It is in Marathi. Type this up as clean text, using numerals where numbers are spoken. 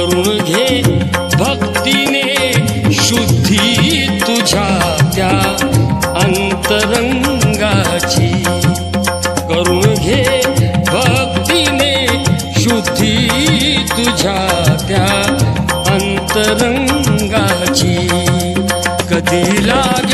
करून घे भक्तीने शुद्धी तुझ्या त्या अंतरंगाची, करून घे भक्तीने शुद्धी तुझ्या त्या अंतरंगाची. कधी लाग